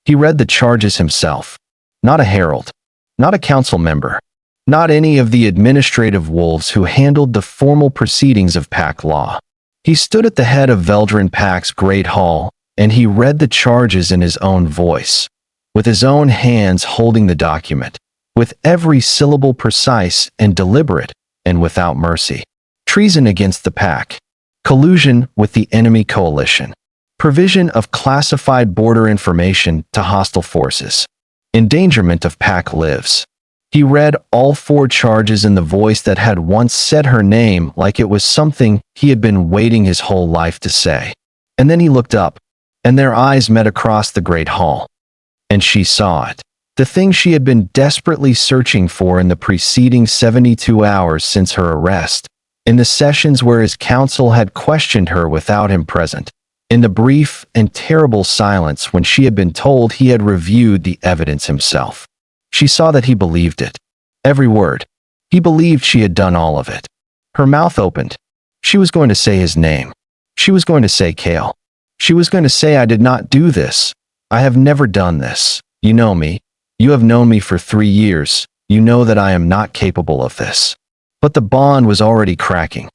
He read the charges himself. Not a herald. Not a council member. Not any of the administrative wolves who handled the formal proceedings of pack law. He stood at the head of Veldrin Pack's great hall, and he read the charges in his own voice, with his own hands holding the document, with every syllable precise and deliberate, and without mercy. Treason against the pack. Collusion with the enemy coalition. Provision of classified border information to hostile forces. Endangerment of pack lives. He read all 4 charges in the voice that had once said her name like it was something he had been waiting his whole life to say. And then he looked up, and their eyes met across the great hall. And she saw it. The thing she had been desperately searching for in the preceding 72 hours since her arrest, in the sessions where his counsel had questioned her without him present, in the brief and terrible silence when she had been told he had reviewed the evidence himself. She saw that he believed it. Every word. He believed she had done all of it. Her mouth opened. She was going to say his name. She was going to say Cael. She was going to say, "I did not do this. I have never done this. You know me. You have known me for 3 years. You know that I am not capable of this." But the bond was already cracking.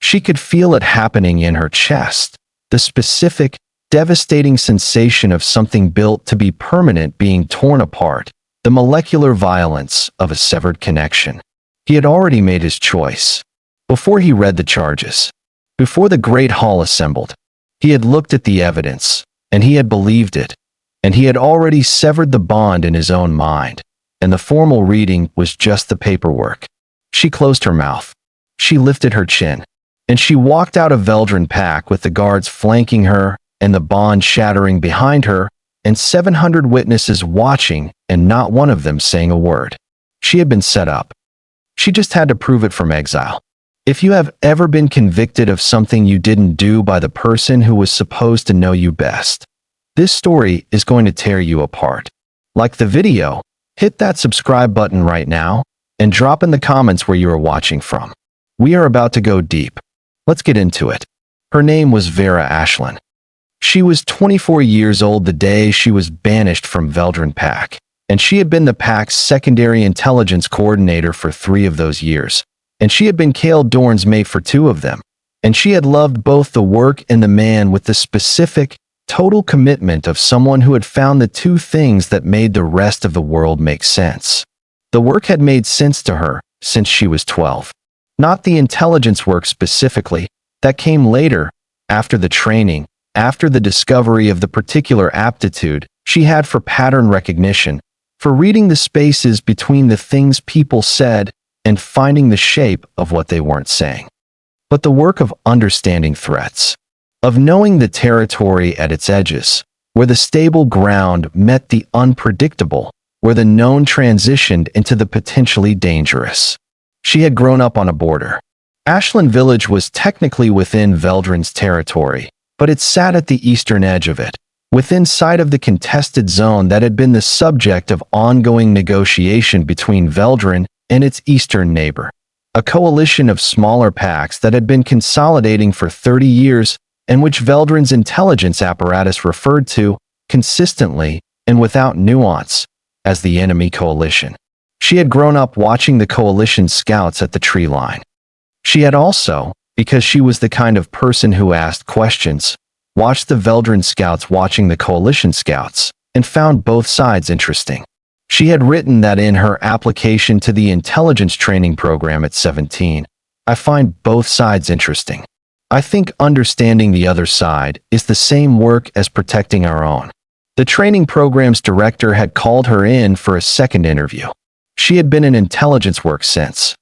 She could feel it happening in her chest. The specific, devastating sensation of something built to be permanent being torn apart. The molecular violence of a severed connection. He had already made his choice. Before he read the charges, before the great hall assembled, he had looked at the evidence, and he had believed it, and he had already severed the bond in his own mind, and the formal reading was just the paperwork. She closed her mouth. She lifted her chin, and she walked out of Veldrin Pack with the guards flanking her, and the bond shattering behind her, and 700 witnesses watching, and not one of them saying a word. She had been set up. She just had to prove it from exile. If you have ever been convicted of something you didn't do by the person who was supposed to know you best, this story is going to tear you apart. Like the video, hit that subscribe button right now, and drop in the comments where you are watching from. We are about to go deep. Let's get into it. Her name was Vera Ashlen. She was 24 years old the day she was banished from Veldrin Pack, and she had been the pack's secondary intelligence coordinator for 3 of those years, and she had been Cael Dorn's mate for 2 of them, and she had loved both the work and the man with the specific, total commitment of someone who had found the 2 things that made the rest of the world make sense. The work had made sense to her since she was 12. Not the intelligence work specifically, that came later, after the training, after the discovery of the particular aptitude she had for pattern recognition, for reading the spaces between the things people said and finding the shape of what they weren't saying. But the work of understanding threats, of knowing the territory at its edges, where the stable ground met the unpredictable, where the known transitioned into the potentially dangerous. She had grown up on a border. Ashlen Village was technically within Veldrin's territory, but it sat at the eastern edge of it, within sight of the contested zone that had been the subject of ongoing negotiation between Veldrin and its eastern neighbor, a coalition of smaller packs that had been consolidating for 30 years and which Veldrin's intelligence apparatus referred to, consistently and without nuance, as the enemy coalition. She had grown up watching the coalition scouts at the tree line. She had also, because she was the kind of person who asked questions, watched the Veldrin scouts watching the coalition scouts, and found both sides interesting. She had written that in her application to the intelligence training program at 17. I find both sides interesting. I think understanding the other side is the same work as protecting our own. The training program's director had called her in for a second interview. She had been in intelligence work since.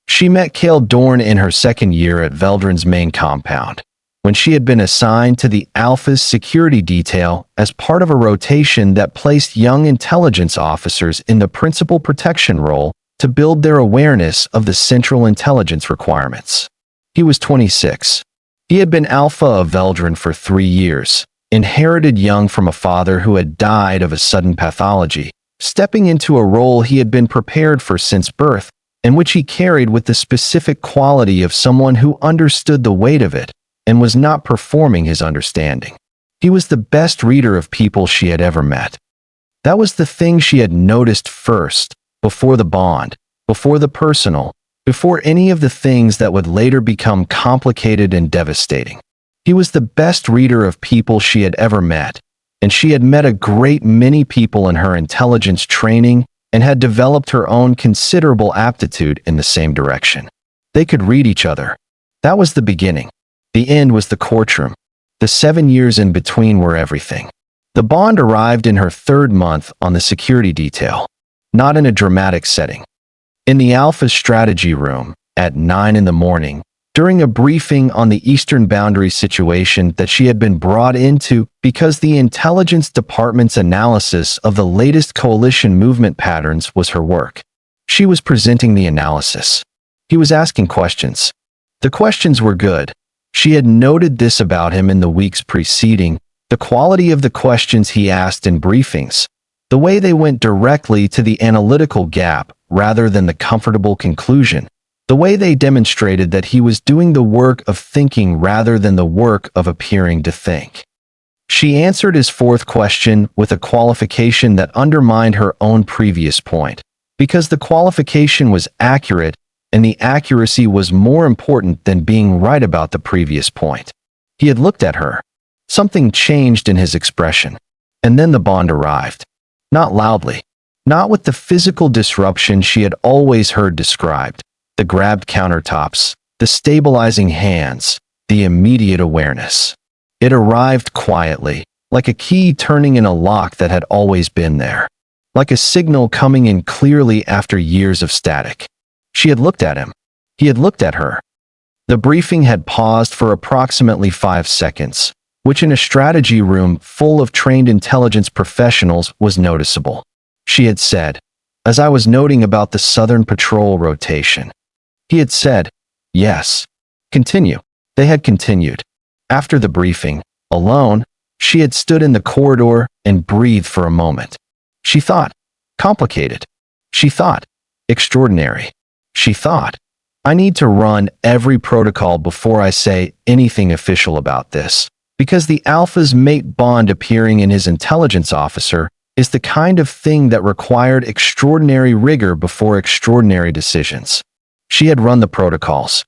She met Cael Dorn in her second year at Veldrin's main compound, when she had been assigned to the Alpha's security detail as part of a rotation that placed young intelligence officers in the principal protection role to build their awareness of the central intelligence requirements. He was 26. He had been Alpha of Veldrin for 3 years, inherited young from a father who had died of a sudden pathology, stepping into a role he had been prepared for since birth, and which he carried with the specific quality of someone who understood the weight of it and was not performing his understanding. He was the best reader of people she had ever met, That was the thing she had noticed first, before the bond, before the personal, before any of the things that would later become complicated and devastating. He was the best reader of people she had ever met, and she had met a great many people in her intelligence training and had developed her own considerable aptitude in the same direction. They could read each other. That was the beginning. The end was the courtroom. The 7 years in between were everything. The bond arrived in her 3rd month on the security detail, not in a dramatic setting. In the Alpha's strategy room, at 9 in the morning, during a briefing on the Eastern Boundary situation that she had been brought into because the Intelligence Department's analysis of the latest coalition movement patterns was her work. She was presenting the analysis. He was asking questions. The questions were good. She had noted this about him in the weeks preceding, the quality of the questions he asked in briefings, the way they went directly to the analytical gap rather than the comfortable conclusion, the way they demonstrated that he was doing the work of thinking rather than the work of appearing to think. She answered his 4th question with a qualification that undermined her own previous point, because the qualification was accurate and the accuracy was more important than being right about the previous point. He had looked at her. Something changed in his expression. And then the bond arrived. Not loudly. Not with the physical disruption she had always heard described. The grabbed countertops, the stabilizing hands, the immediate awareness. It arrived quietly, like a key turning in a lock that had always been there. Like a signal coming in clearly after years of static. She had looked at him. He had looked at her. The briefing had paused for approximately 5 seconds, which in a strategy room full of trained intelligence professionals was noticeable. She had said, as I was noting about the Southern Patrol rotation. He had said, yes. Continue. They had continued. After the briefing, alone, she had stood in the corridor and breathed for a moment. She thought, complicated. She thought, extraordinary. She thought, I need to run every protocol before I say anything official about this, because the Alpha's mate bond appearing in his intelligence officer is the kind of thing that required extraordinary rigor before extraordinary decisions. She had run the protocols.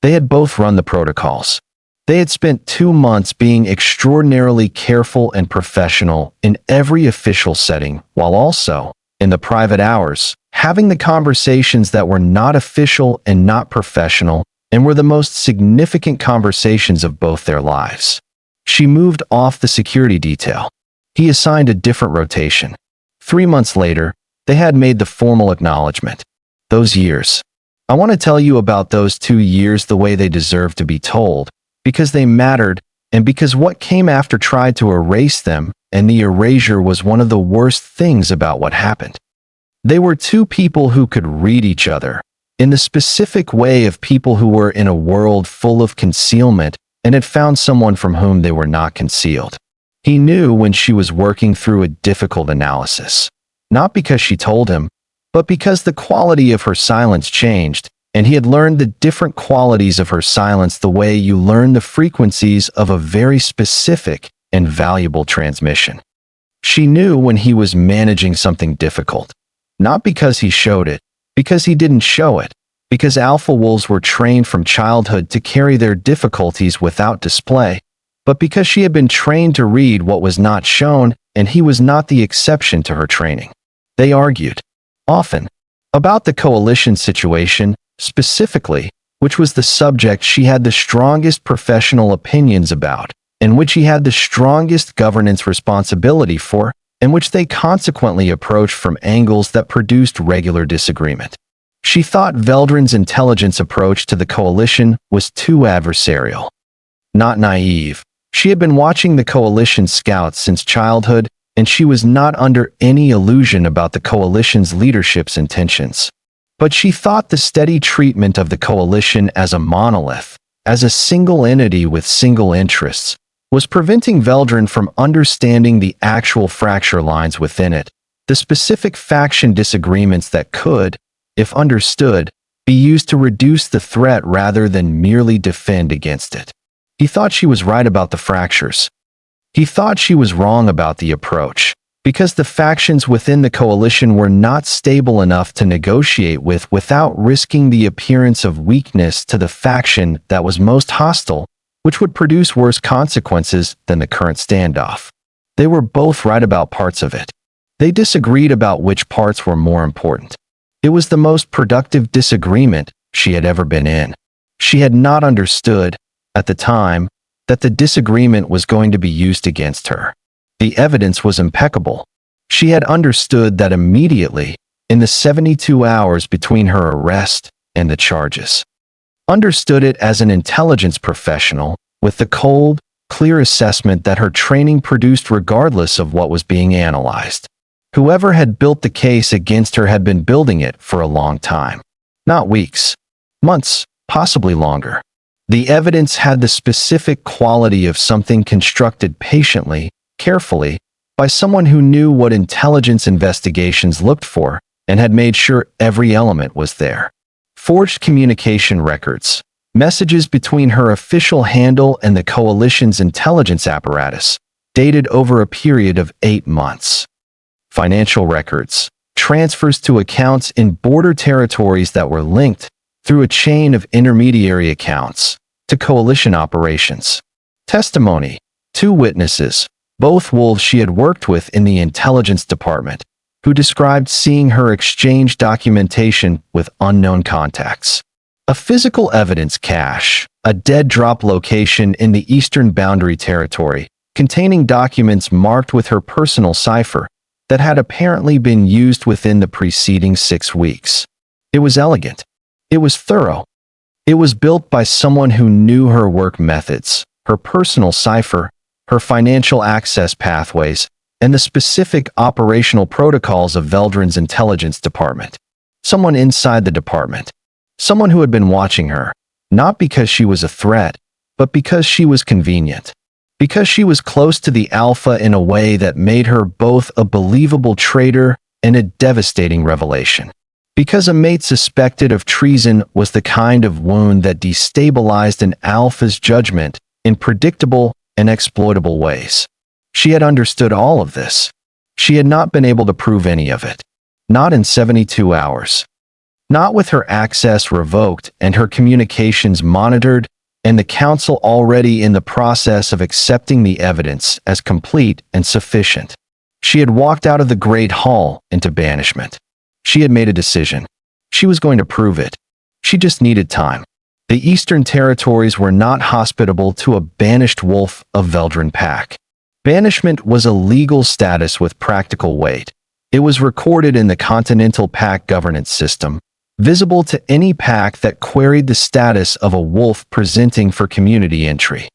They had both run the protocols. They had spent 2 months being extraordinarily careful and professional in every official setting, while also, in the private hours, having the conversations that were not official and not professional and were the most significant conversations of both their lives. She moved off the security detail. He assigned a different rotation. 3 months later, they had made the formal acknowledgement. Those years. I want to tell you about those 2 years the way they deserve to be told, because they mattered and because what came after tried to erase them, and the erasure was one of the worst things about what happened. They were 2 people who could read each other, in the specific way of people who were in a world full of concealment and had found someone from whom they were not concealed. He knew when she was working through a difficult analysis, not because she told him, but because the quality of her silence changed, and he had learned the different qualities of her silence the way you learn the frequencies of a very specific and valuable transmission. She knew when he was managing something difficult, not because he showed it, because he didn't show it, because alpha wolves were trained from childhood to carry their difficulties without display, but because she had been trained to read what was not shown, and he was not the exception to her training. They argued, often, about the coalition situation, specifically, which was the subject she had the strongest professional opinions about, and which he had the strongest governance responsibility for, and which they consequently approached from angles that produced regular disagreement. She thought Veldrin's intelligence approach to the coalition was too adversarial. Not naive, she had been watching the coalition scouts since childhood, and she was not under any illusion about the coalition's leadership's intentions. But she thought the steady treatment of the coalition as a monolith, as a single entity with single interests, was preventing Veldrin from understanding the actual fracture lines within it, the specific faction disagreements that could, if understood, be used to reduce the threat rather than merely defend against it. He thought she was right about the fractures. He thought she was wrong about the approach, because the factions within the coalition were not stable enough to negotiate with without risking the appearance of weakness to the faction that was most hostile, which would produce worse consequences than the current standoff. They were both right about parts of it. They disagreed about which parts were more important. It was the most productive disagreement she had ever been in. She had not understood, at the time, that the disagreement was going to be used against her. The evidence was impeccable. She had understood that immediately, in the 72 hours between her arrest and the charges. Understood it as an intelligence professional, with the cold, clear assessment that her training produced regardless of what was being analyzed. Whoever had built the case against her had been building it for a long time. Not weeks, months, possibly longer. The evidence had the specific quality of something constructed patiently, carefully, by someone who knew what intelligence investigations looked for and had made sure every element was there. Forged communication records, messages between her official handle and the coalition's intelligence apparatus, dated over a period of 8 months. Financial records, transfers to accounts in border territories that were linked through a chain of intermediary accounts to coalition operations. Testimony, 2 witnesses, both wolves she had worked with in the intelligence department, who described seeing her exchange documentation with unknown contacts. A physical evidence cache, a dead drop location in the eastern boundary territory, containing documents marked with her personal cipher that had apparently been used within the preceding 6 weeks. It was elegant. It was thorough. It was built by someone who knew her work methods, her personal cipher, her financial access pathways, and the specific operational protocols of Veldrin's intelligence department. Someone inside the department. Someone who had been watching her, not because she was a threat, but because she was convenient. Because she was close to the Alpha in a way that made her both a believable traitor and a devastating revelation. Because a mate suspected of treason was the kind of wound that destabilized an Alpha's judgment in predictable and exploitable ways. She had understood all of this. She had not been able to prove any of it. Not in 72 hours. Not with her access revoked and her communications monitored, and the council already in the process of accepting the evidence as complete and sufficient. She had walked out of the Great Hall into banishment. She had made a decision. She was going to prove it. She just needed time. The Eastern Territories were not hospitable to a banished wolf of Veldrin pack. Banishment was a legal status with practical weight. It was recorded in the Continental Pack governance system, visible to any pack that queried the status of a wolf presenting for community entry.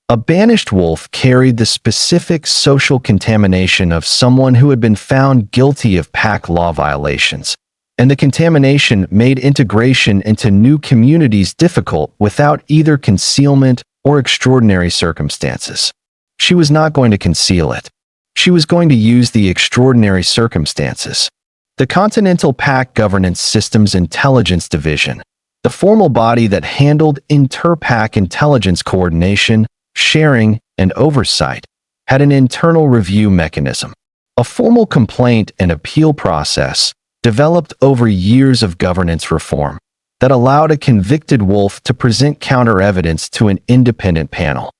A banished wolf carried the specific social contamination of someone who had been found guilty of pack law violations, and the contamination made integration into new communities difficult without either concealment or extraordinary circumstances. She was not going to conceal it. She was going to use the extraordinary circumstances. The Continental Pack Governance Systems Intelligence Division, the formal body that handled inter-pack intelligence coordination, sharing, and oversight, had an internal review mechanism, a formal complaint and appeal process developed over years of governance reform that allowed a convicted wolf to present counter-evidence to an independent panel.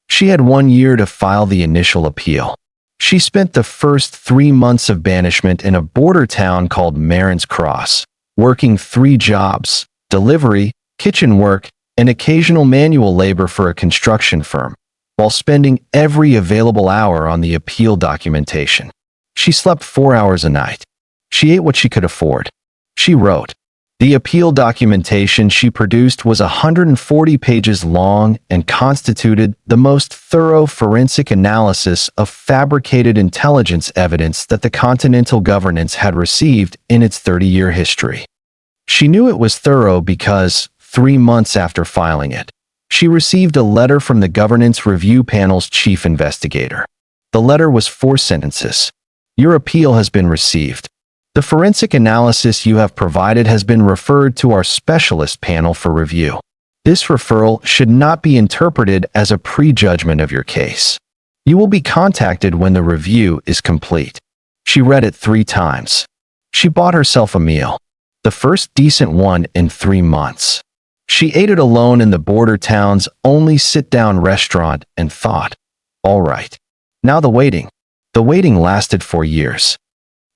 She had 1 year to file the initial appeal. She spent the first 3 months of banishment in a border town called Marin's Cross, working 3 jobs, delivery, kitchen work, and occasional manual labor for a construction firm, while spending every available hour on the appeal documentation. She slept 4 hours a night. She ate what she could afford. She wrote. The appeal documentation she produced was 140 pages long and constituted the most thorough forensic analysis of fabricated intelligence evidence that the Continental Governance had received in its 30-year history. She knew it was thorough because, 3 months after filing it, she received a letter from the Governance Review Panel's chief investigator. The letter was 4 sentences. Your appeal has been received. The forensic analysis you have provided has been referred to our specialist panel for review. This referral should not be interpreted as a prejudgment of your case. You will be contacted when the review is complete. She read it 3 times. She bought herself a meal. The first decent one in 3 months. She ate it alone in the border town's only sit-down restaurant and thought, all right. Now the waiting. The waiting lasted 4 years.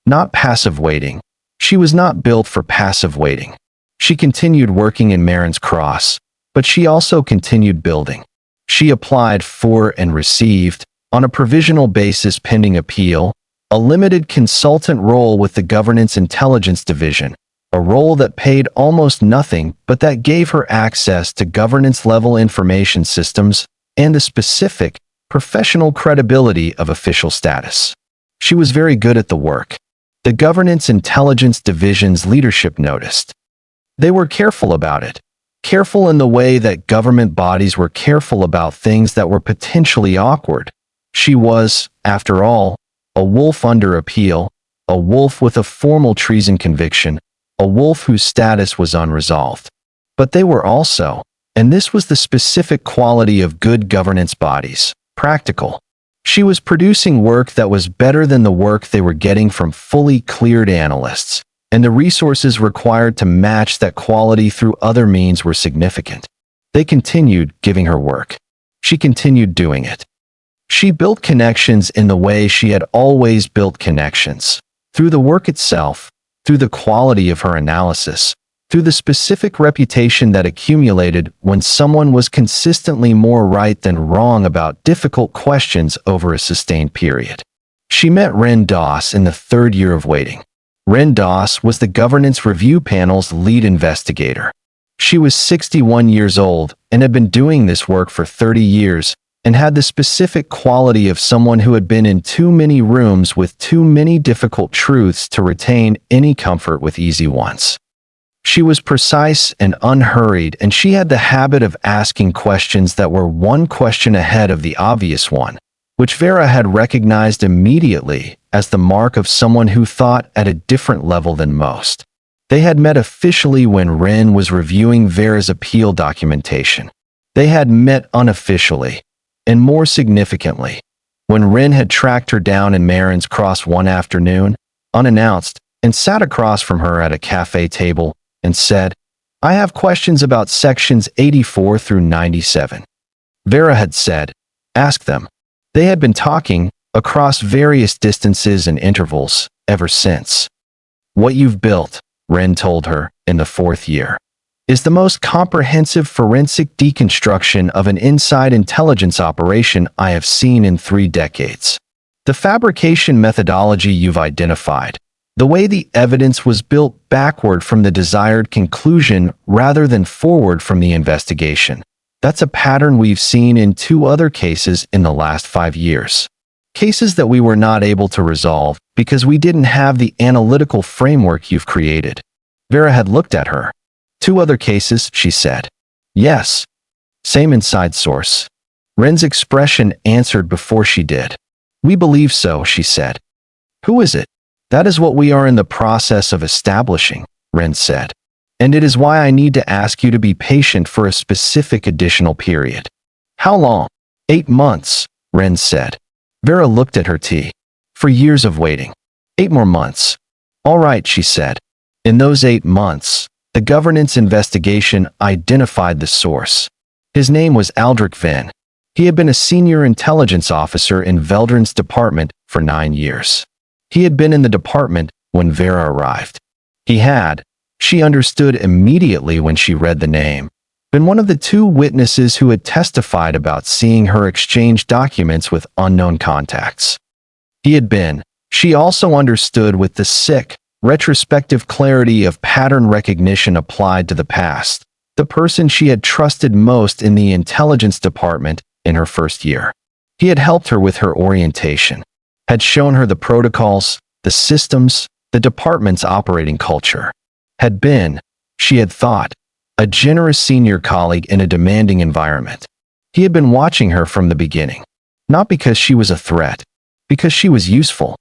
Not passive waiting. She was not built for passive waiting. She continued working in Marin's Cross, but she also continued building. She applied for and received, on a provisional basis pending appeal, a limited consultant role with the Governance Intelligence Division, a role that paid almost nothing but that gave her access to governance-level information systems and the specific, professional credibility of official status. She was very good at the work. The Governance Intelligence Division's leadership noticed. They were careful about it. Careful in the way that government bodies were careful about things that were potentially awkward. She was, after all, a wolf under appeal, a wolf with a formal treason conviction, a wolf whose status was unresolved. But they were also, and this was the specific quality of good governance bodies, practical. She was producing work that was better than the work they were getting from fully cleared analysts, and the resources required to match that quality through other means were significant. They continued giving her work. She continued doing it. She built connections in the way she had always built connections, through the work itself, through the quality of her analysis, through the specific reputation that accumulated when someone was consistently more right than wrong about difficult questions over a sustained period. She met Ren Doss in the 3rd year of waiting. Ren Doss was the Governance Review Panel's lead investigator. She was 61 years old and had been doing this work for 30 years and had the specific quality of someone who had been in too many rooms with too many difficult truths to retain any comfort with easy ones. She was precise and unhurried, and she had the habit of asking questions that were one question ahead of the obvious one, which Vera had recognized immediately as the mark of someone who thought at a different level than most. They had met officially when Ren was reviewing Vera's appeal documentation. They had met unofficially, and more significantly, when Ren had tracked her down in Marin's Cross one afternoon, unannounced, and sat across from her at a cafe table and said, "I have questions about sections 84 through 97. Vera had said, "Ask them." They had been talking, across various distances and intervals, ever since. "What you've built," Ren told her, in the 4th year, "is the most comprehensive forensic deconstruction of an inside intelligence operation I have seen in 3 decades. The fabrication methodology you've identified, the way the evidence was built backward from the desired conclusion rather than forward from the investigation, that's a pattern we've seen in 2 other cases in the last 5 years. Cases that we were not able to resolve because we didn't have the analytical framework you've created." Vera had looked at her. "2 other cases," she said. "Yes. Same inside source." Ren's expression answered before she did. "We believe so," she said. "Who is it?" "That is what we are in the process of establishing," Ren said. "And it is why I need to ask you to be patient for a specific additional period." "How long?" 8 months, Ren said. Vera looked at her tea. "For years of waiting. 8 more months." "All right," she said. "In those 8 months, the governance investigation identified the source. His name was Aldrich Venn. He had been a senior intelligence officer in Veldren's department for 9 years. He had been in the department when Vera arrived. He had, she understood immediately when she read the name, been one of the 2 witnesses who had testified about seeing her exchange documents with unknown contacts. He had been, she also understood with the sick, retrospective clarity of pattern recognition applied to the past, the person she had trusted most in the intelligence department in her 1st year. He had helped her with her orientation, had shown her the protocols, the systems, the department's operating culture, had been, she had thought, a generous senior colleague in a demanding environment. He had been watching her from the beginning, not because she was a threat, because she was useful.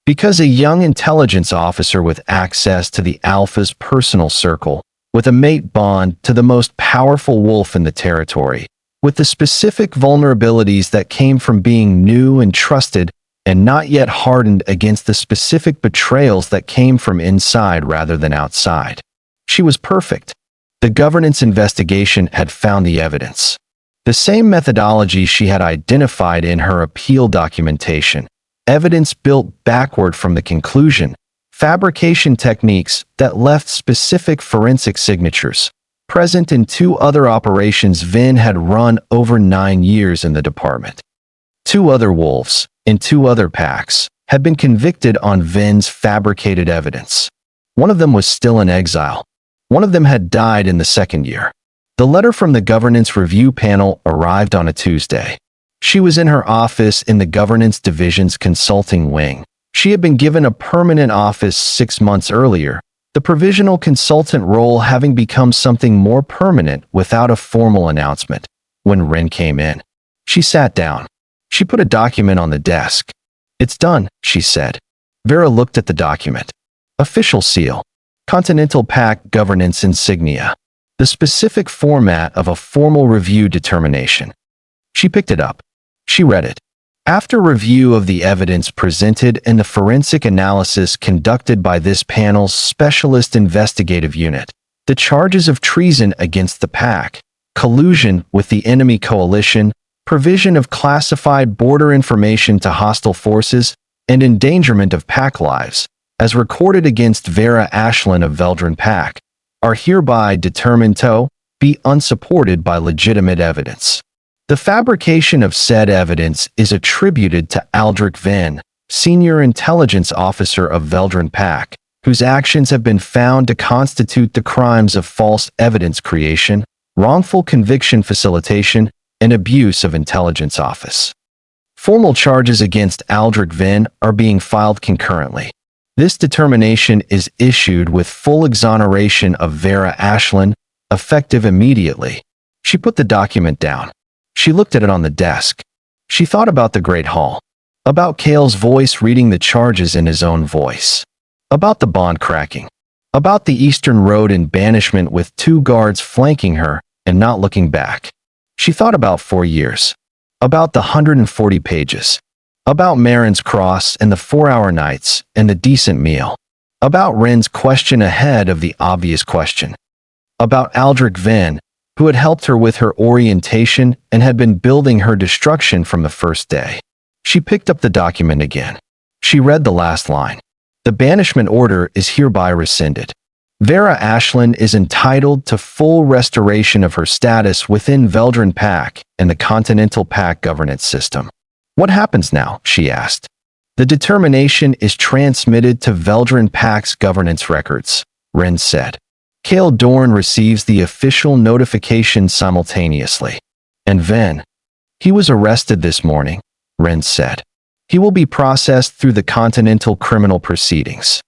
Because a young intelligence officer with access to the Alpha's personal circle, with a mate bond to the most powerful wolf in the territory, with the specific vulnerabilities that came from being new and trusted and not yet hardened against the specific betrayals that came from inside rather than outside. She was perfect. The governance investigation had found the evidence. The same methodology she had identified in her appeal documentation, evidence built backward from the conclusion, fabrication techniques that left specific forensic signatures, present in 2 other operations Vin had run over 9 years in the department. 2 other wolves, in 2 other packs, had been convicted on Vin's fabricated evidence. One of them was still in exile. One of them had died in the 2nd year. The letter from the governance review panel arrived on a Tuesday. She was in her office in the governance division's consulting wing. She had been given a permanent office 6 months earlier, the provisional consultant role having become something more permanent without a formal announcement. When Ren came in, she sat down. She put a document on the desk. "It's done," she said. Vera looked at the document. Official seal. Continental Pact governance insignia. The specific format of a formal review determination. She picked it up. She read it. After review of the evidence presented and the forensic analysis conducted by this panel's specialist investigative unit, the charges of treason against the Pact, collusion with the enemy coalition, provision of classified border information to hostile forces, and endangerment of Pact lives, as recorded against Vera Ashlen of Veldran Pact, are hereby determined to be unsupported by legitimate evidence. The fabrication of said evidence is attributed to Aldrich Venn, Senior Intelligence Officer of Veldran Pact, whose actions have been found to constitute the crimes of false evidence creation, wrongful conviction facilitation, and abuse of intelligence office. Formal charges against Aldrich Venn are being filed concurrently. This determination is issued with full exoneration of Vera Ashlen, effective immediately. She put the document down. She looked at it on the desk. She thought about the Great Hall, about Cael's voice reading the charges in his own voice, about the bond cracking, about the Eastern Road in banishment with 2 guards flanking her and not looking back. She thought about 4 years, about the 140 pages, about Marin's cross and the 4-hour nights and the decent meal, about Ren's question ahead of the obvious question, about Aldrich Venn, who had helped her with her orientation and had been building her destruction from the first day. She picked up the document again. She read the last line. The banishment order is hereby rescinded. Vera Ashlen is entitled to full restoration of her status within Veldran Pact and the Continental Pact governance system. What happens now? She asked. The determination is transmitted to Veldran Pact's governance records, Ren said. Cael Dorn receives the official notification simultaneously. And Venn. He was arrested this morning, Ren said. He will be processed through the Continental Criminal Proceedings.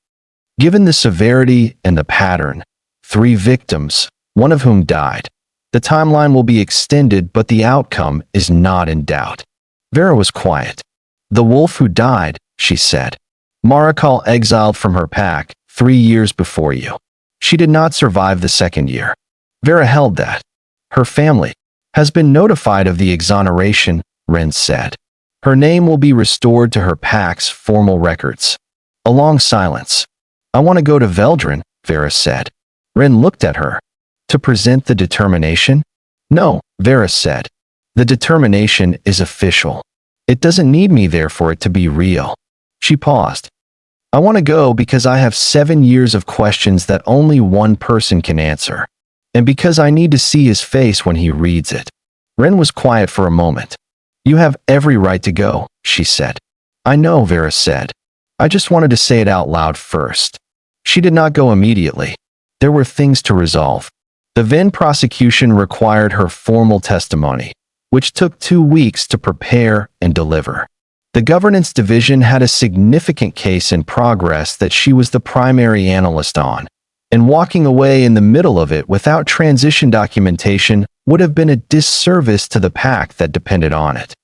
Given the severity and the pattern, 3 victims, one of whom died, the timeline will be extended, but the outcome is not in doubt. Vera was quiet. The wolf who died, she said. Marikal exiled from her pack 3 years before you. She did not survive the 2nd year. Vera held that. Her family has been notified of the exoneration, Ren said. Her name will be restored to her pack's formal records. A long silence. I want to go to Veldran, Vera said. Ren looked at her. To present the determination? No, Vera said. The determination is official. It doesn't need me there for it to be real. She paused. I want to go because I have 7 years of questions that only one person can answer. And because I need to see his face when he reads it. Ren was quiet for a moment. You have every right to go, she said. I know, Vera said. I just wanted to say it out loud first. She did not go immediately. There were things to resolve. The Venn prosecution required her formal testimony, which took 2 weeks to prepare and deliver. The governance division had a significant case in progress that she was the primary analyst on, and walking away in the middle of it without transition documentation would have been a disservice to the pact that depended on it.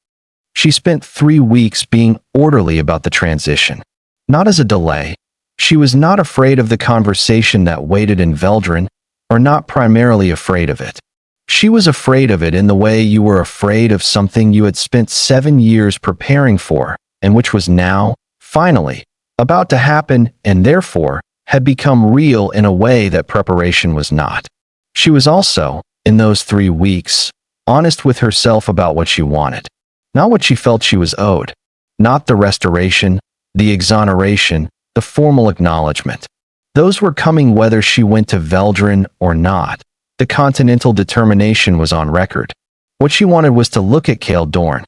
She spent 3 weeks being orderly about the transition, not as a delay. She was not afraid of the conversation that waited in Veldran, or not primarily afraid of it. She was afraid of it in the way you were afraid of something you had spent 7 years preparing for and which was now, finally, about to happen and therefore had become real in a way that preparation was not. She was also, in those 3 weeks, honest with herself about what she wanted, not what she felt she was owed, not the restoration, the exoneration, the formal acknowledgement. Those were coming whether she went to Veldrin or not. The continental determination was on record. What she wanted was to look at Cael Dorn,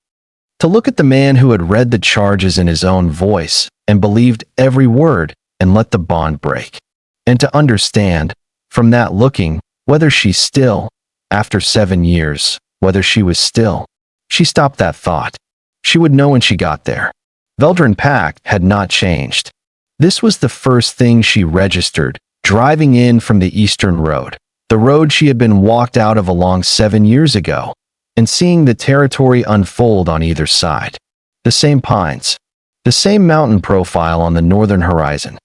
to look at the man who had read the charges in his own voice and believed every word and let the bond break, and to understand, from that looking, whether she still, after 7 years, whether she was still. She stopped that thought. She would know when she got there. Veldrin Pact had not changed. This was the first thing she registered, driving in from the Eastern Road, the road she had been walked out of along 7 years ago, and seeing the territory unfold on either side. The same pines, the same mountain profile on the northern horizon,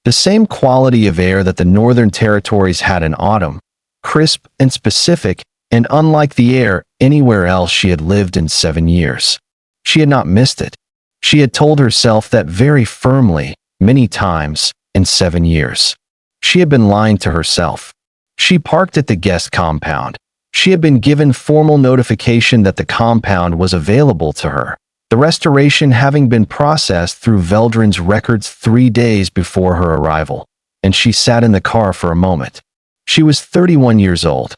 the same quality of air that the northern territories had in autumn, crisp and specific, and unlike the air anywhere else she had lived in 7 years. She had not missed it. She had told herself that very firmly, many times, in 7 years. She had been lying to herself. She parked at the guest compound. She had been given formal notification that the compound was available to her, the restoration having been processed through Veldrin's records 3 days before her arrival, and she sat in the car for a moment. She was 31 years old.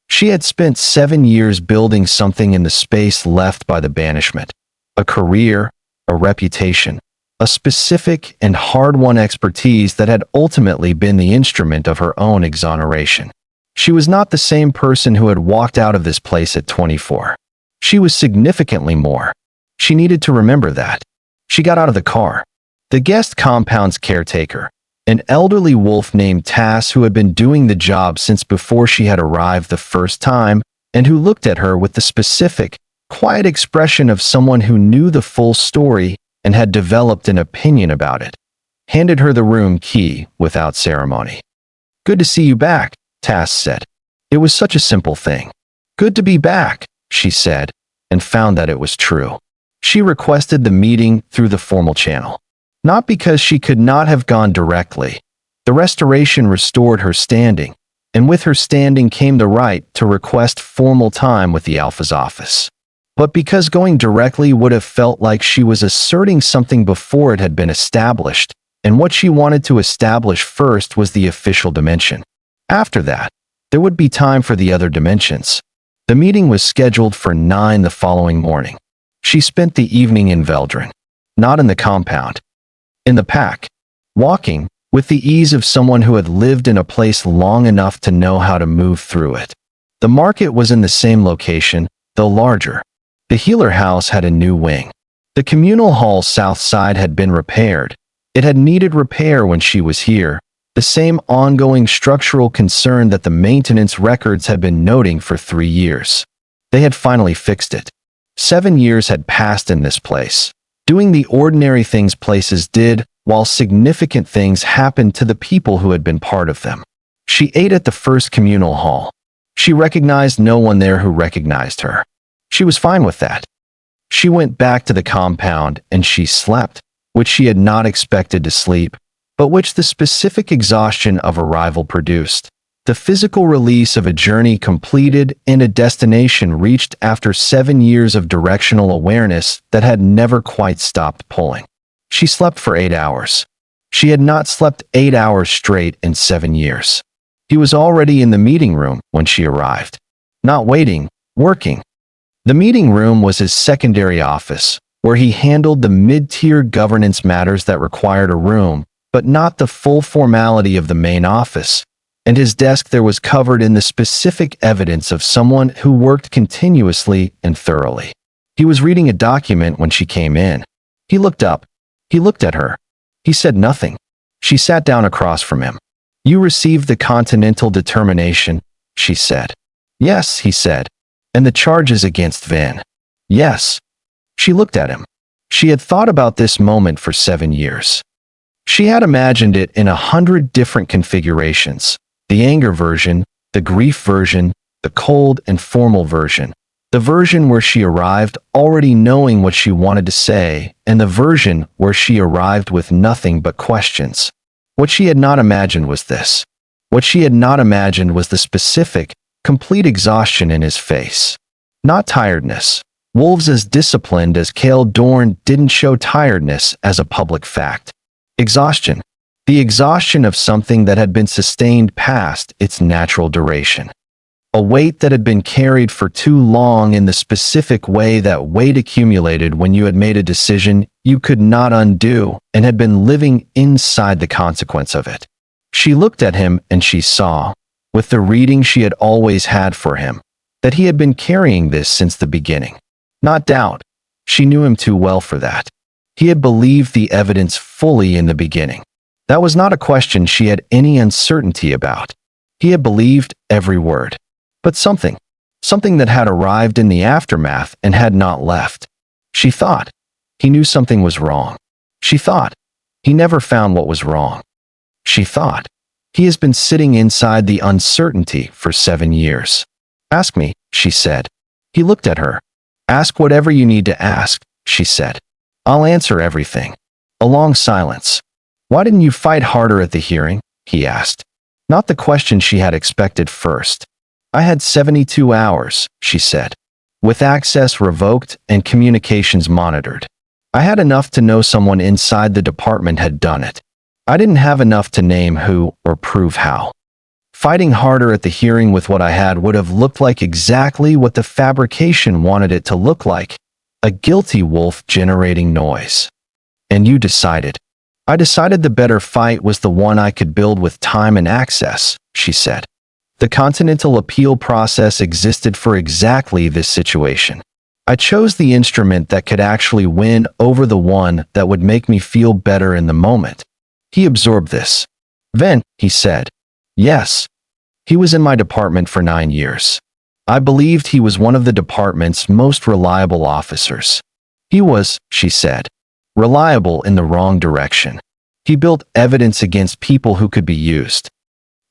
She had spent 7 years building something in the space left by the banishment, a career, a reputation, a specific and hard-won expertise that had ultimately been the instrument of her own exoneration. She was not the same person who had walked out of this place at 24. She was significantly more. She needed to remember that. She got out of the car. The guest compound's caretaker, an elderly wolf named Tass who had been doing the job since before she had arrived the first time, and who looked at her with the specific, quiet expression of someone who knew the full story and had developed an opinion about it, handed her the room key without ceremony. "Good to see you back," Tass said. It was such a simple thing. "Good to be back," she said, and found that it was true. She requested the meeting through the formal channel. Not because she could not have gone directly. The restoration restored her standing, and with her standing came the right to request formal time with the Alpha's office. But because going directly would have felt like she was asserting something before it had been established, and what she wanted to establish first was the official dimension. After that, there would be time for the other dimensions. The meeting was scheduled for 9 the following morning. She spent the evening in Veldrin, not in the compound. In the pack, walking, with the ease of someone who had lived in a place long enough to know how to move through it. The market was in the same location, though larger. The healer house had a new wing. The communal hall south side had been repaired. It had needed repair when she was here, the same ongoing structural concern that the maintenance records had been noting for 3 years. They had finally fixed it. 7 years had passed in this place, doing the ordinary things places did, while significant things happened to the people who had been part of them. She ate at the first communal hall. She recognized no one there who recognized her. She was fine with that. She went back to the compound and she slept, which she had not expected to sleep, but which the specific exhaustion of arrival produced. The physical release of a journey completed and a destination reached after 7 years of directional awareness that had never quite stopped pulling. She slept for 8 hours. She had not slept 8 hours straight in 7 years. He was already in the meeting room when she arrived. Not waiting, working. The meeting room was his secondary office, where he handled the mid-tier governance matters that required a room, but not the full formality of the main office. And his desk there was covered in the specific evidence of someone who worked continuously and thoroughly. He was reading a document when she came in. He looked up. He looked at her. He said nothing. She sat down across from him. "You received the continental determination," she said. "Yes," he said. "And the charges against Van." "Yes." She looked at him. She had thought about this moment for 7 years. She had imagined it in 100 different configurations. The anger version, the grief version, the cold and formal version. The version where she arrived already knowing what she wanted to say, and the version where she arrived with nothing but questions. What she had not imagined was this. What she had not imagined was the specific, complete exhaustion in his face. Not tiredness. Wolves as disciplined as Cael Dorn didn't show tiredness as a public fact. Exhaustion. The exhaustion of something that had been sustained past its natural duration. A weight that had been carried for too long in the specific way that weight accumulated when you had made a decision you could not undo and had been living inside the consequence of it. She looked at him and she saw, with the reading she had always had for him, that he had been carrying this since the beginning. Not doubt. She knew him too well for that. He had believed the evidence fully in the beginning. That was not a question she had any uncertainty about. He had believed every word. But something that had arrived in the aftermath and had not left. She thought he knew something was wrong. She thought he never found what was wrong. She thought he has been sitting inside the uncertainty for 7 years. Ask me, she said. He looked at her. Ask whatever you need to ask, she said. I'll answer everything. A long silence. Why didn't you fight harder at the hearing? He asked. Not the question she had expected first. I had 72 hours, she said, with access revoked and communications monitored. I had enough to know someone inside the department had done it. I didn't have enough to name who or prove how. Fighting harder at the hearing with what I had would have looked like exactly what the fabrication wanted it to look like, a guilty wolf generating noise. And you decided. I decided the better fight was the one I could build with time and access, she said. The Continental Appeal process existed for exactly this situation. I chose the instrument that could actually win over the one that would make me feel better in the moment. He absorbed this. Then, he said, yes. He was in my department for 9 years. I believed he was one of the department's most reliable officers. He was, she said, reliable in the wrong direction. He built evidence against people who could be used.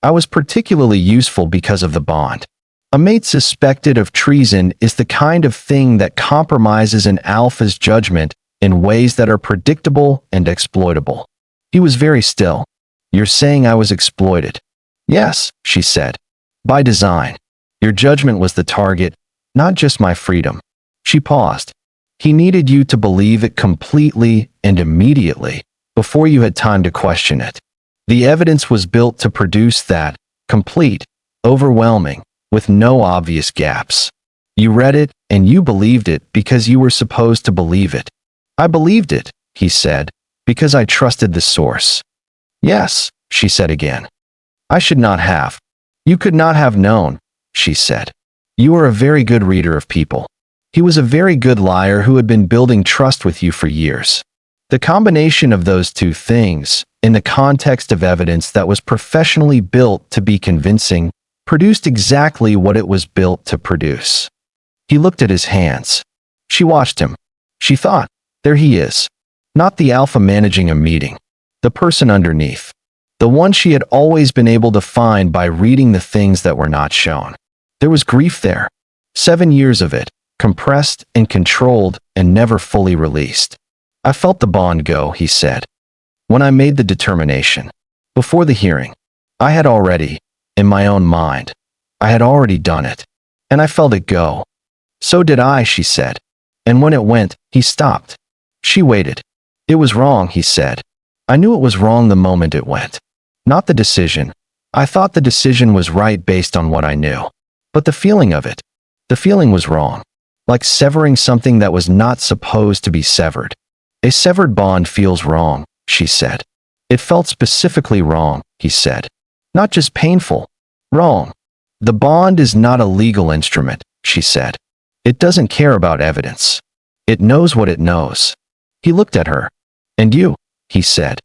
I was particularly useful because of the bond. A mate suspected of treason is the kind of thing that compromises an alpha's judgment in ways that are predictable and exploitable. He was very still. You're saying I was exploited? Yes, she said. By design. Your judgment was the target, not just my freedom. She paused. He needed you to believe it completely and immediately, before you had time to question it. The evidence was built to produce that, complete, overwhelming, with no obvious gaps. You read it, and you believed it because you were supposed to believe it. I believed it, he said, because I trusted the source. Yes, she said again. I should not have. You could not have known, she said. You are a very good reader of people. He was a very good liar who had been building trust with you for years. The combination of those two things, in the context of evidence that was professionally built to be convincing, produced exactly what it was built to produce. He looked at his hands. She watched him. She thought, there he is. Not the alpha managing a meeting. The person underneath. The one she had always been able to find by reading the things that were not shown. There was grief there. 7 years of it, compressed and controlled and never fully released. I felt the bond go, he said. When I made the determination. Before the hearing. I had already, in my own mind, I had already done it. And I felt it go. So did I, she said. And when it went, he stopped. She waited. It was wrong, he said. I knew it was wrong the moment it went. Not the decision. I thought the decision was right based on what I knew. But the feeling of it. The feeling was wrong. Like severing something that was not supposed to be severed. A severed bond feels wrong, she said. It felt specifically wrong, he said. Not just painful. Wrong. The bond is not a legal instrument, she said. It doesn't care about evidence. It knows what it knows. He looked at her. And you, he said.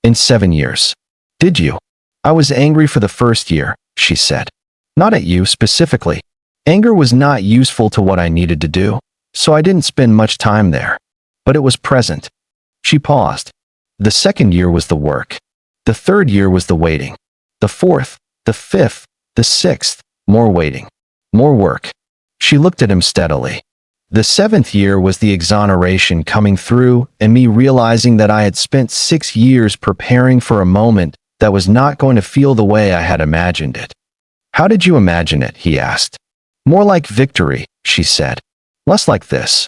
In 7 years. Did you? I was angry for the first year, she said. Not at you specifically. Anger was not useful to what I needed to do, so I didn't spend much time there. But it was present. She paused. The second year was the work. The third year was the waiting. The fourth, the fifth, the sixth, more waiting. More work. She looked at him steadily. The 7th year was the exoneration coming through and me realizing that I had spent 6 years preparing for a moment that was not going to feel the way I had imagined it. How did you imagine it? He asked. More like victory, she said. Less like this.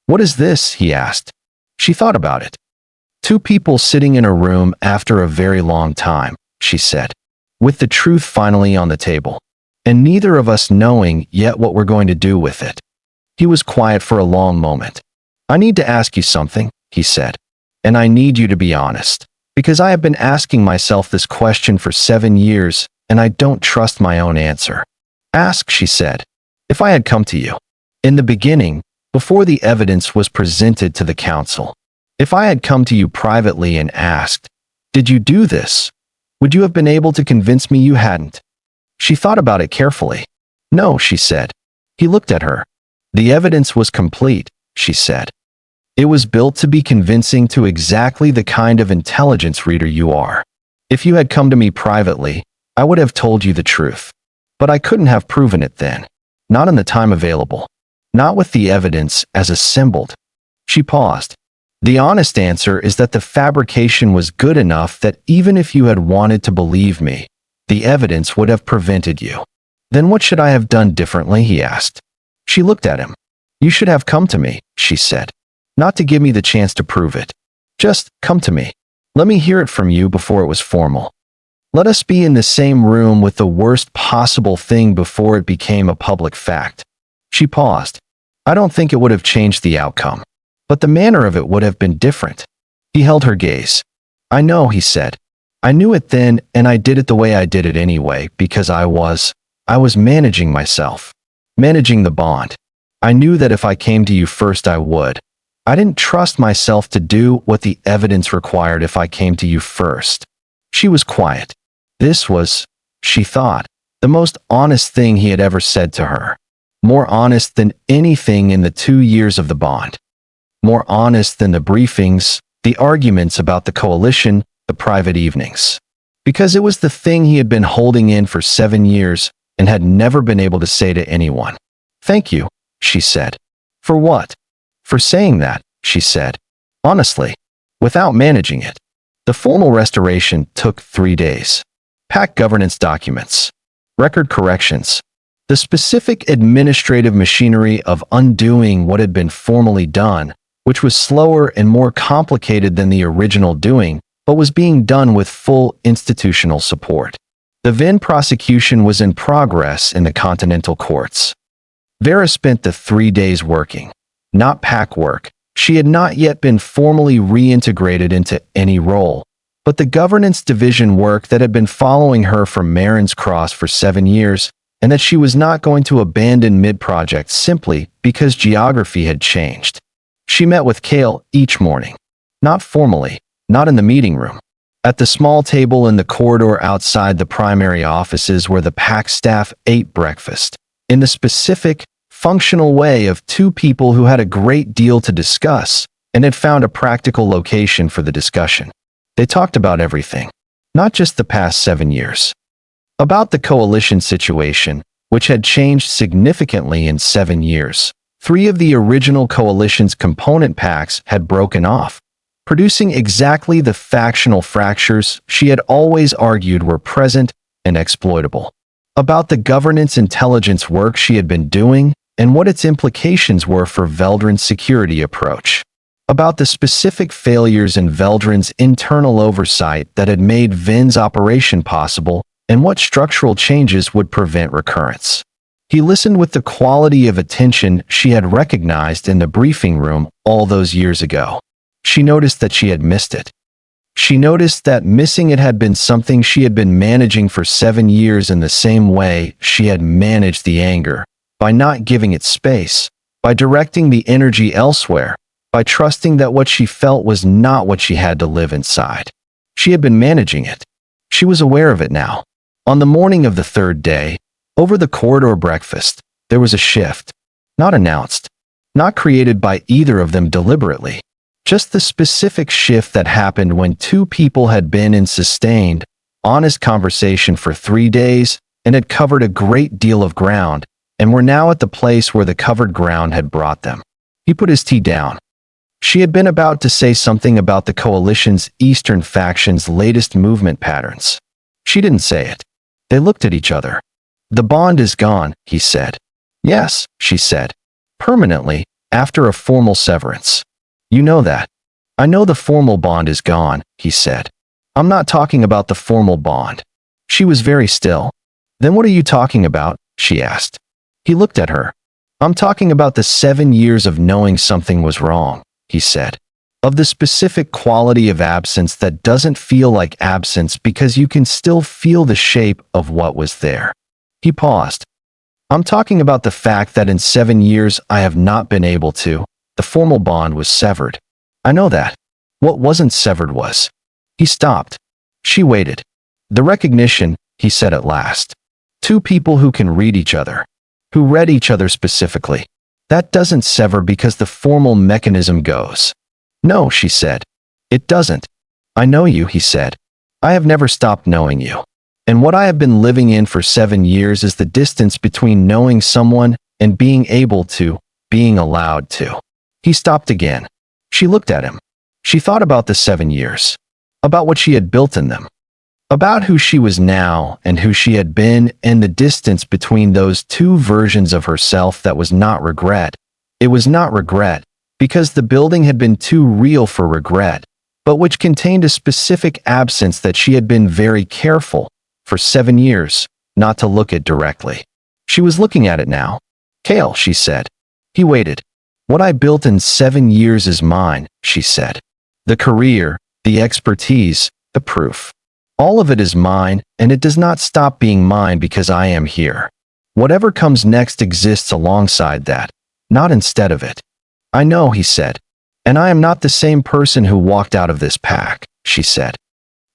What is this? He asked. She thought about it. 2 people sitting in a room after a very long time, she said, with the truth finally on the table, and neither of us knowing yet what we're going to do with it. He was quiet for a long moment. I need to ask you something, he said, and I need you to be honest, because I have been asking myself this question for 7 years, and I don't trust my own answer. Ask, she said, if I had come to you in the beginning, before the evidence was presented to the council, if I had come to you privately and asked, did you do this? Would you have been able to convince me you hadn't? She thought about it carefully. No, she said. He looked at her. The evidence was complete, she said. It was built to be convincing to exactly the kind of intelligence reader you are. If you had come to me privately, I would have told you the truth. But I couldn't have proven it then. Not in the time available. Not with the evidence as assembled. She paused. The honest answer is that the fabrication was good enough that even if you had wanted to believe me, the evidence would have prevented you. Then what should I have done differently? He asked. She looked at him. You should have come to me, she said. Not to give me the chance to prove it. Just come to me. Let me hear it from you before it was formal. Let us be in the same room with the worst possible thing before it became a public fact. She paused. I don't think it would have changed the outcome, but the manner of it would have been different. He held her gaze. I know, he said. I knew it then, and I did it the way I did it anyway, because I was managing myself. Managing the bond. I knew that if I came to you first I would. I didn't trust myself to do what the evidence required if I came to you first. She was quiet. This was, she thought, the most honest thing he had ever said to her. More honest than anything in the 2 years of the bond. More honest than the briefings, the arguments about the coalition, the private evenings. Because it was the thing he had been holding in for 7 years and had never been able to say to anyone. Thank you, she said. For what? For saying that, she said. Honestly, without managing it. The formal restoration took 3 days. Pack governance documents. Record corrections. The specific administrative machinery of undoing what had been formally done, which was slower and more complicated than the original doing, but was being done with full institutional support. The Venn prosecution was in progress in the continental courts. Vera spent the 3 days working, not pack work. She had not yet been formally reintegrated into any role, but the governance division work that had been following her from Marin's Cross for 7 years, and that she was not going to abandon mid-project simply because geography had changed. She met with Cael each morning. Not formally, not in the meeting room. At the small table in the corridor outside the primary offices where the pack staff ate breakfast. In the specific, functional way of 2 people who had a great deal to discuss and had found a practical location for the discussion. They talked about everything, not just the past 7 years. About the coalition situation, which had changed significantly in 7 years. 3 of the original coalition's component packs had broken off, producing exactly the factional fractures she had always argued were present and exploitable. About the governance intelligence work she had been doing and what its implications were for Veldrin's security approach. About the specific failures in Veldrin's internal oversight that had made Ven's operation possible and what structural changes would prevent recurrence. He listened with the quality of attention she had recognized in the briefing room all those years ago. She noticed that she had missed it. She noticed that missing it had been something she had been managing for 7 years in the same way she had managed the anger, by not giving it space, by directing the energy elsewhere, by trusting that what she felt was not what she had to live inside. She had been managing it. She was aware of it now. On the morning of the 3rd day, over the corridor breakfast, there was a shift. Not announced. Not created by either of them deliberately. Just the specific shift that happened when 2 people had been in sustained, honest conversation for 3 days and had covered a great deal of ground, and were now at the place where the covered ground had brought them. He put his tea down. She had been about to say something about the coalition's eastern faction's latest movement patterns. She didn't say it. They looked at each other. The bond is gone, he said. Yes, she said. Permanently, after a formal severance. You know that. I know the formal bond is gone, he said. I'm not talking about the formal bond. She was very still. Then what are you talking about? She asked. He looked at her. I'm talking about the 7 years of knowing something was wrong, he said. Of the specific quality of absence that doesn't feel like absence because you can still feel the shape of what was there. He paused. I'm talking about the fact that in 7 years I have not been able to. The formal bond was severed. I know that. What wasn't severed was. He stopped. She waited. The recognition, he said at last. Two people who can read each other. Who read each other specifically. That doesn't sever because the formal mechanism goes. No, she said. It doesn't. I know you, he said. I have never stopped knowing you. And what I have been living in for 7 years is the distance between knowing someone and being able to, being allowed to. He stopped again. She looked at him. She thought about the 7 years. About what she had built in them. About who she was now and who she had been and the distance between those two versions of herself that was not regret. It was not regret, because the building had been too real for regret, but which contained a specific absence that she had been very careful, for 7 years, not to look at directly. She was looking at it now. Cael, she said. He waited. What I built in 7 years is mine, she said. The career, the expertise, the proof. All of it is mine, and it does not stop being mine because I am here. Whatever comes next exists alongside that, not instead of it. I know, he said. And I am not the same person who walked out of this pack, she said.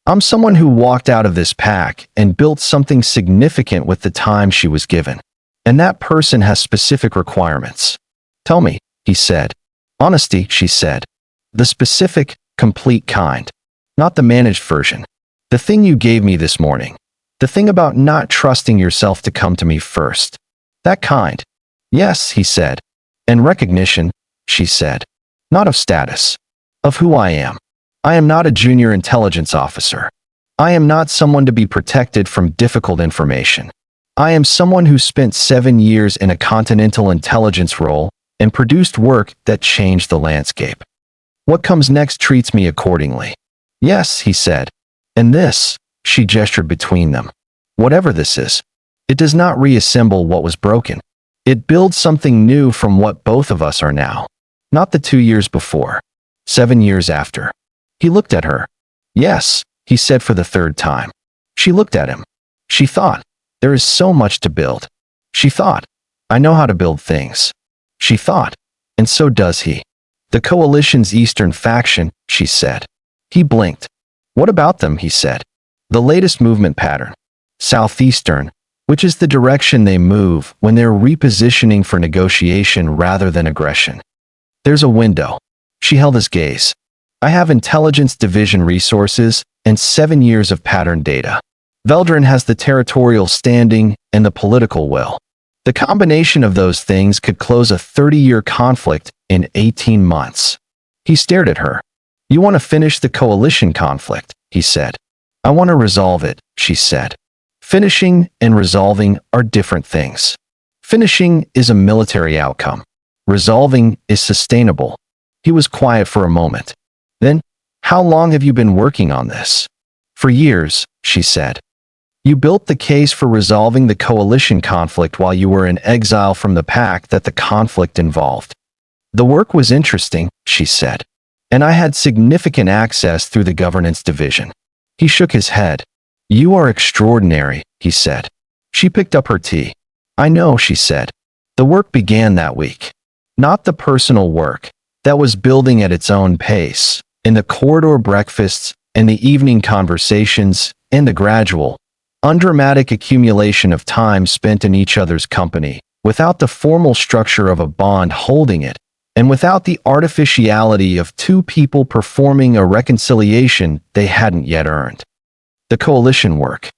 I'm someone who walked out of this pack and built something significant with the time she was given. And that person has specific requirements. Tell me, he said. Honesty, she said. The specific, complete kind. Not the managed version. The thing you gave me this morning. The thing about not trusting yourself to come to me first. That kind. Yes, he said. And recognition, she said. Not of status. Of who I am. I am not a junior intelligence officer. I am not someone to be protected from difficult information. I am someone who spent 7 years in a continental intelligence role and produced work that changed the landscape. What comes next treats me accordingly. Yes, he said. And this, she gestured between them. Whatever this is, it does not reassemble what was broken. It builds something new from what both of us are now. Not the 2 years before. 7 years after. He looked at her. Yes, he said for the third time. She looked at him. She thought, there is so much to build. She thought, I know how to build things. She thought, and so does he. The coalition's eastern faction, she said. He blinked. What about them, he said. The latest movement pattern. Southeastern, which is the direction they move when they're repositioning for negotiation rather than aggression. There's a window. She held his gaze. I have intelligence division resources and 7 years of pattern data. Veldrin has the territorial standing and the political will. The combination of those things could close a 30-year conflict in 18 months. He stared at her. You want to finish the coalition conflict, he said. I want to resolve it, she said. Finishing and resolving are different things. Finishing is a military outcome. Resolving is sustainable. He was quiet for a moment. Then, how long have you been working on this? For years, she said. You built the case for resolving the coalition conflict while you were in exile from the pack that the conflict involved. The work was interesting, she said. And I had significant access through the governance division. He shook his head. You are extraordinary, he said. She picked up her tea. I know, she said. The work began that week. Not the personal work. That was building at its own pace. In the corridor breakfasts, and the evening conversations, and the gradual, undramatic accumulation of time spent in each other's company, without the formal structure of a bond holding it, and without the artificiality of two people performing a reconciliation they hadn't yet earned. The coalition work.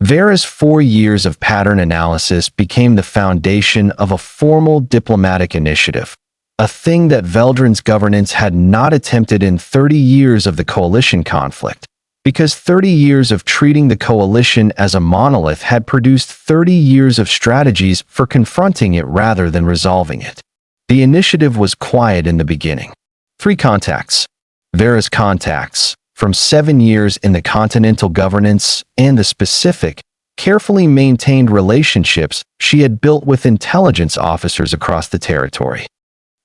Vera's 4 years of pattern analysis became the foundation of a formal diplomatic initiative, a thing that Veldrin's governance had not attempted in 30 years of the coalition conflict, because 30 years of treating the coalition as a monolith had produced 30 years of strategies for confronting it rather than resolving it. The initiative was quiet in the beginning. 3 contacts. Vera's contacts, from 7 years in the continental governance and the specific, carefully maintained relationships she had built with intelligence officers across the territory.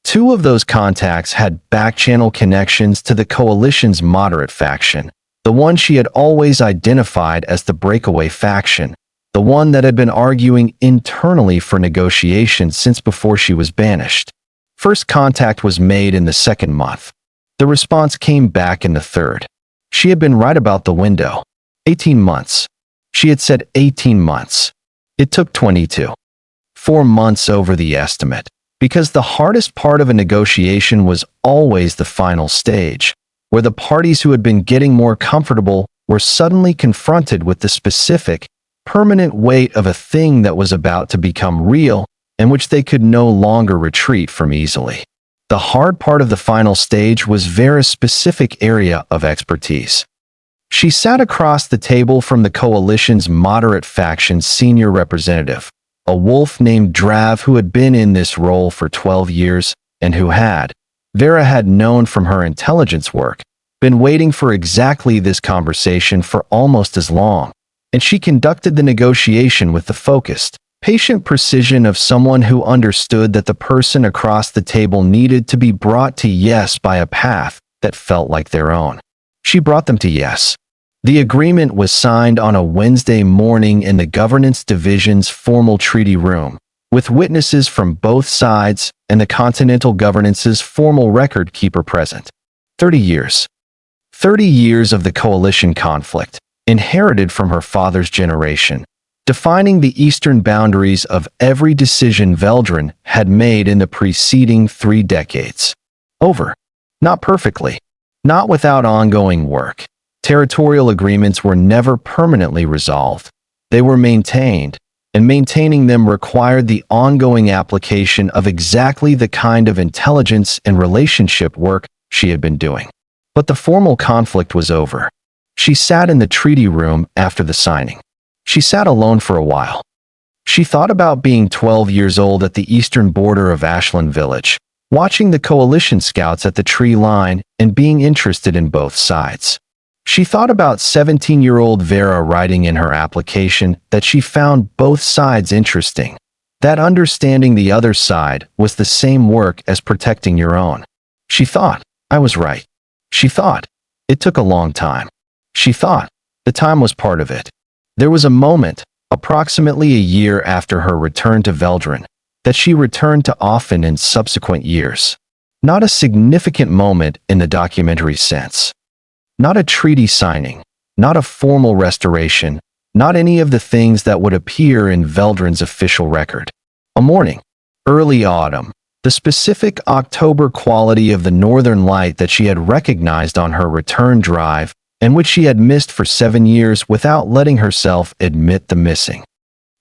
2 of those contacts had back-channel connections to the coalition's moderate faction, the one she had always identified as the breakaway faction, the one that had been arguing internally for negotiation since before she was banished. First contact was made in the 2nd month. The response came back in the 3rd. She had been right about the window. 18 months. She had said 18 months. It took 22. 4 months over the estimate, because the hardest part of a negotiation was always the final stage, where the parties who had been getting more comfortable were suddenly confronted with the specific, permanent weight of a thing that was about to become real and which they could no longer retreat from easily. The hard part of the final stage was Vera's specific area of expertise. She sat across the table from the coalition's moderate faction's senior representative, a wolf named Drav who had been in this role for 12 years and who had, Vera had known from her intelligence work, been waiting for exactly this conversation for almost as long, and she conducted the negotiation with the focused, patient precision of someone who understood that the person across the table needed to be brought to yes by a path that felt like their own. She brought them to yes. The agreement was signed on a Wednesday morning in the Governance Division's formal treaty room, with witnesses from both sides and the Continental Governance's formal record keeper present. 30 years. 30 years of the coalition conflict, inherited from her father's generation, defining the eastern boundaries of every decision Veldrin had made in the preceding 3 decades. Over. Not perfectly. Not without ongoing work. Territorial agreements were never permanently resolved. They were maintained, and maintaining them required the ongoing application of exactly the kind of intelligence and relationship work she had been doing. But the formal conflict was over. She sat in the treaty room after the signing. She sat alone for a while. She thought about being 12 years old at the eastern border of Ashlen village, watching the coalition scouts at the tree line and being interested in both sides. She thought about 17-year-old Vera writing in her application that she found both sides interesting, that understanding the other side was the same work as protecting your own. She thought, I was right. She thought, it took a long time. She thought, the time was part of it. There was a moment, approximately a year after her return to Veldrin, that she returned to often in subsequent years. Not a significant moment in the documentary sense. Not a treaty signing, not a formal restoration, not any of the things that would appear in Veldrin's official record. A morning, early autumn, the specific October quality of the northern light that she had recognized on her return drive and which she had missed for 7 years without letting herself admit the missing.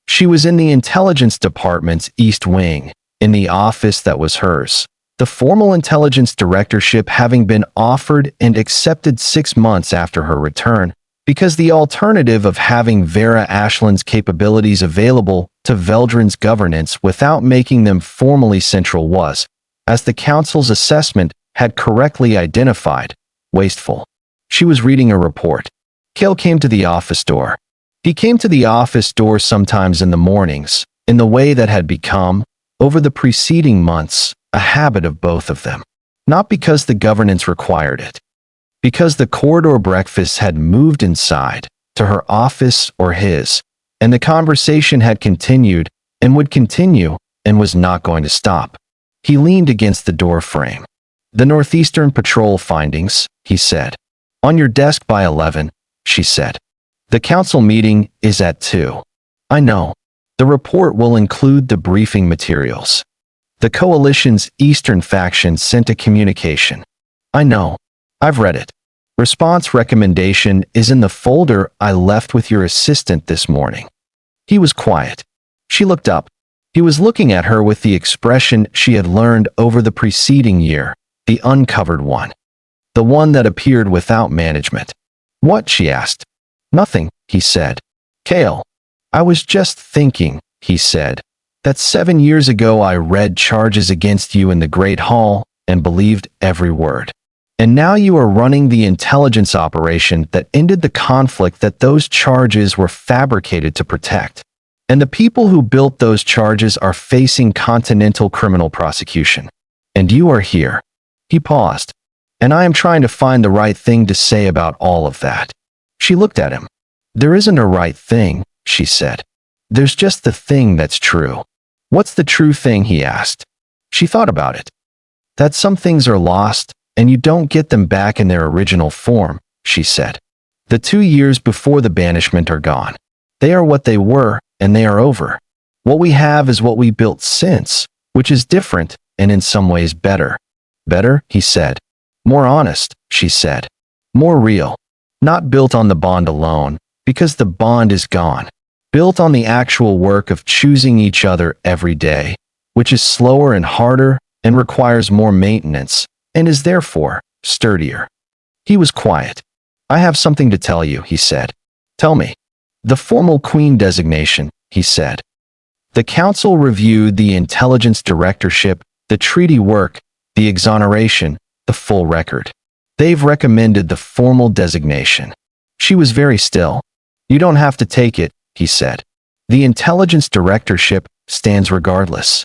She was in the intelligence department's East Wing, in the office that was hers, the formal intelligence directorship having been offered and accepted 6 months after her return, because the alternative of having Vera Ashlen's capabilities available to Veldrin's governance without making them formally central was, as the council's assessment had correctly identified, wasteful. She was reading a report. Cael came to the office door. He came to the office door sometimes in the mornings, in the way that had become, over the preceding months, a habit of both of them. Not because the governance required it. Because the corridor breakfasts had moved inside, to her office or his, and the conversation had continued, and would continue, and was not going to stop. He leaned against the door frame. The Northeastern Patrol findings, he said. On your desk by 11, she said. The council meeting is at 2. I know. The report will include the briefing materials. The coalition's eastern faction sent a communication. I know. I've read it. Response recommendation is in the folder I left with your assistant this morning. He was quiet. She looked up. He was looking at her with the expression she had learned over the preceding year, the uncovered one. The one that appeared without management. What? She asked. Nothing, he said. Cael. I was just thinking, he said, that 7 years ago I read charges against you in the Great Hall and believed every word. And now you are running the intelligence operation that ended the conflict that those charges were fabricated to protect. And the people who built those charges are facing continental criminal prosecution. And you are here. He paused. And I am trying to find the right thing to say about all of that. She looked at him. There isn't a right thing, she said. There's just the thing that's true. What's the true thing? He asked. She thought about it. That some things are lost, and you don't get them back in their original form, she said. The 2 years before the banishment are gone. They are what they were, and they are over. What we have is what we built since, which is different, and in some ways better. Better, he said. More honest, she said. More real. Not built on the bond alone, because the bond is gone. Built on the actual work of choosing each other every day, which is slower and harder and requires more maintenance, and is therefore sturdier. He was quiet. I have something to tell you, he said. Tell me. The formal queen designation, he said. The council reviewed the intelligence directorship, the treaty work, the exoneration, the full record. They've recommended the formal designation. She was very still. You don't have to take it, he said. The intelligence directorship stands regardless.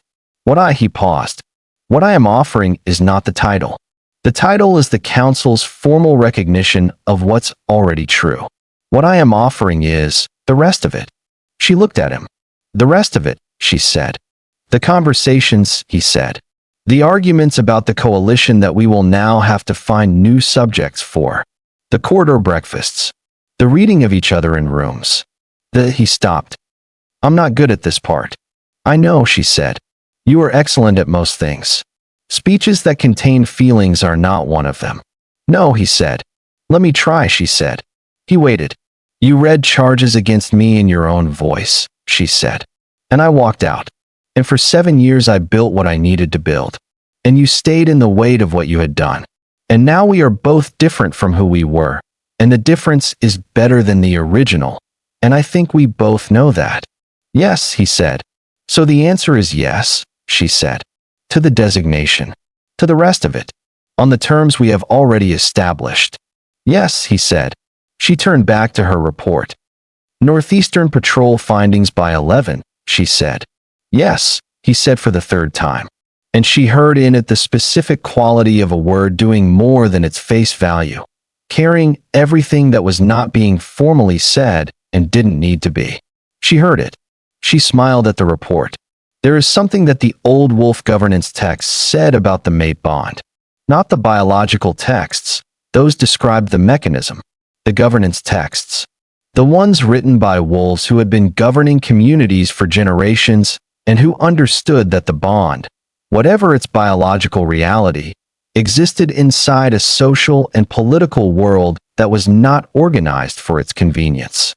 He paused. What I am offering is not the title. The title is the council's formal recognition of what's already true. What I am offering is the rest of it. She looked at him. The rest of it, she said. The conversations, he said. The arguments about the coalition that we will now have to find new subjects for. The corridor breakfasts. The reading of each other in rooms. He stopped. I'm not good at this part. I know, she said. You are excellent at most things. Speeches that contain feelings are not one of them. No, he said. Let me try, she said. He waited. You read charges against me in your own voice, she said. And I walked out. And for 7 years I built what I needed to build. And you stayed in the weight of what you had done. And now we are both different from who we were. And the difference is better than the original. And I think we both know that. Yes, he said. So the answer is yes, she said. To the designation. To the rest of it. On the terms we have already established. Yes, he said. She turned back to her report. Northeastern Patrol findings by 11, she said. Yes, he said for the 3rd time. And she heard in it the specific quality of a word doing more than its face value. Carrying everything that was not being formally said and didn't need to be. She heard it. She smiled at the report. There is something that the old Wolf governance texts said about the mate bond. Not the biological texts. Those described the mechanism. The governance texts. The ones written by wolves who had been governing communities for generations and who understood that the bond, whatever its biological reality, existed inside a social and political world that was not organized for its convenience.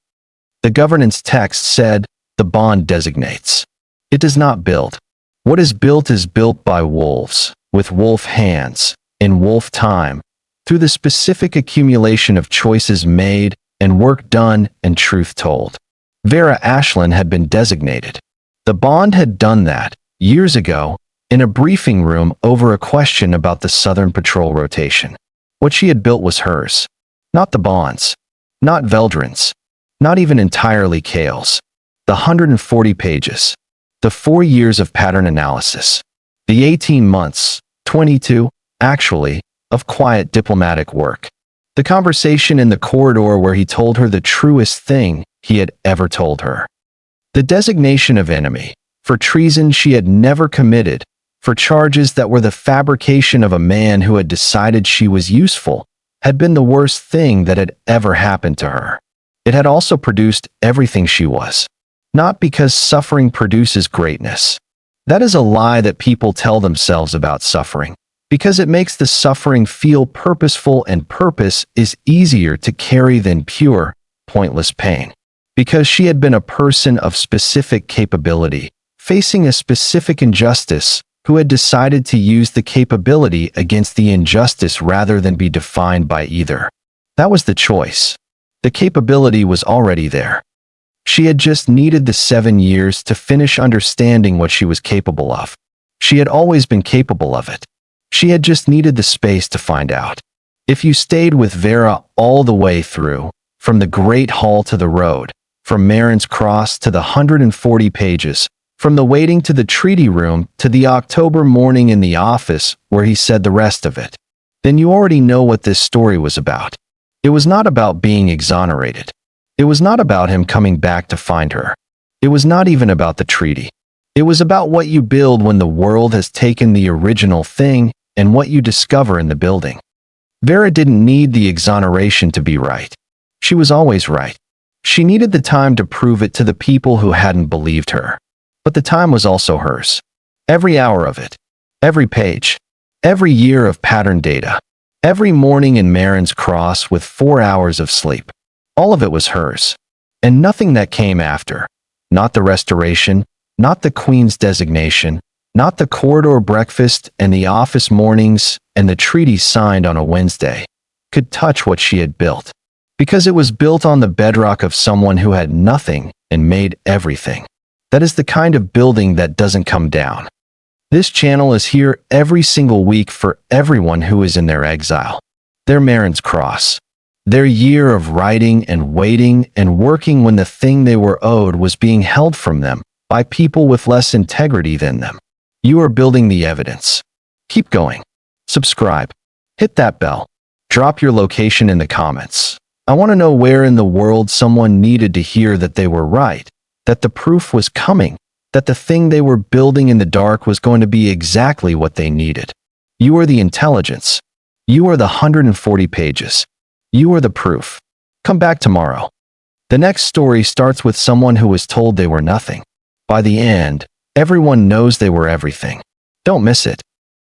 The governance text said, the bond designates. It does not build. What is built by wolves, with wolf hands, in wolf time, through the specific accumulation of choices made and work done and truth told. Vera Ashlen had been designated. The bond had done that, years ago, in a briefing room over a question about the Southern Patrol rotation. What she had built was hers. Not the bond's. Not Veldrin's. Not even entirely Cael's. The 140 pages. The 4 years of pattern analysis. The 18 months, 22, actually, of quiet diplomatic work. The conversation in the corridor where he told her the truest thing he had ever told her. The designation of enemy, for treason she had never committed, for charges that were the fabrication of a man who had decided she was useful, had been the worst thing that had ever happened to her. It had also produced everything she was. Not because suffering produces greatness. That is a lie that people tell themselves about suffering. Because it makes the suffering feel purposeful, and purpose is easier to carry than pure, pointless pain. Because she had been a person of specific capability, facing a specific injustice, who had decided to use the capability against the injustice rather than be defined by either. That was the choice. The capability was already there. She had just needed the 7 years to finish understanding what she was capable of. She had always been capable of it. She had just needed the space to find out. If you stayed with Vera all the way through, from the Great Hall to the road, from Marin's Cross to the 140 pages, from the waiting to the treaty room to the October morning in the office where he said the rest of it, then you already know what this story was about. It was not about being exonerated. It was not about him coming back to find her. It was not even about the treaty. It was about what you build when the world has taken the original thing and what you discover in the building. Vera didn't need the exoneration to be right. She was always right. She needed the time to prove it to the people who hadn't believed her. But the time was also hers. Every hour of it. Every page. Every year of pattern data. Every morning in Marin's Cross with 4 hours of sleep. All of it was hers. And nothing that came after. Not the restoration, not the Queen's designation, not the corridor breakfast and the office mornings and the treaty signed on a Wednesday, could touch what she had built. Because it was built on the bedrock of someone who had nothing and made everything. That is the kind of building that doesn't come down. This channel is here every single week for everyone who is in their exile. Their Marin's Cross. Their year of writing and waiting and working when the thing they were owed was being held from them by people with less integrity than them. You are building the evidence. Keep going. Subscribe. Hit that bell. Drop your location in the comments. I want to know where in the world someone needed to hear that they were right, that the proof was coming, that the thing they were building in the dark was going to be exactly what they needed. You are the intelligence. You are the 140 pages. You are the proof. Come back tomorrow. The next story starts with someone who was told they were nothing. By the end, everyone knows they were everything. Don't miss it.